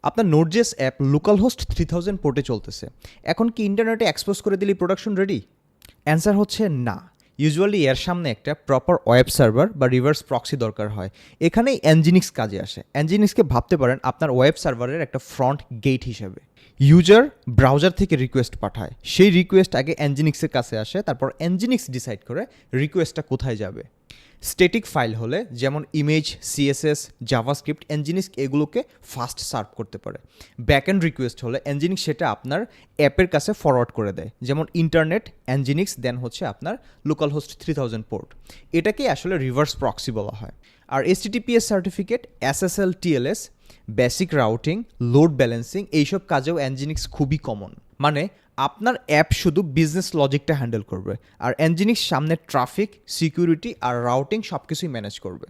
আপনার নোডজেস app local host 3000 পোর্টে চলতেছে। এখন কি ইন্টারনেটে এক্সপোজ করে দিলেই প্রোডাকশন রেডি? অ্যান্সার হচ্ছে না। ইউজুয়ালি এর সামনে একটা প্রপার ওয়েব সার্ভার বা রিভার্স প্রক্সি দরকার হয়। এখানেই অ্যানজিনিক্স কাজে আসে। অ্যানজিনিক্সকে ভাবতে পারেন আপনার ওয়েব সার্ভারের একটা ফ্রন্ট গেট হিসেবে। ইউজার ব্রাউজার থেকে রিকোয়েস্ট পাঠায়, সেই রিকোয়েস্ট আগে অ্যানজিনিক্সের কাছে আসে, তারপর অ্যানজিনিক্স ডিসাইড করে রিকোয়েস্টটা কোথায় যাবে। স্ট্যাটিক ফাইল হলে যেমন ইমেজ, সিএসএস, জাভাস্ক্রিপ্ট, এনজিনিক্স এগুলোকে ফাস্ট সার্ভ করতে পারে। ব্যাকএন্ড রিকোয়েস্ট হলে এনজিনিক্স সেটা আপনার অ্যাপের কাছে ফরওয়ার্ড করে দেয়, যেমন ইন্টারনেট এনজিনিক্স দেন হচ্ছে আপনার লোকাল হোস্ট 3000 পোর্ট। এটাকেই আসলে রিভার্স প্রক্সি বলা হয়। আর HTTPS certificate, SSL, TLS, basic routing, load balancing এইসব কাজেও এনজিনিক্স খুবই কমন। মানে আপনার অ্যাপ শুধু বিজনেস লজিকটা হ্যান্ডেল করবে, আর এনজিনিক্স সামনে ট্রাফিক, সিকিউরিটি আর রাউটিং সব কিছুই ম্যানেজ করবে।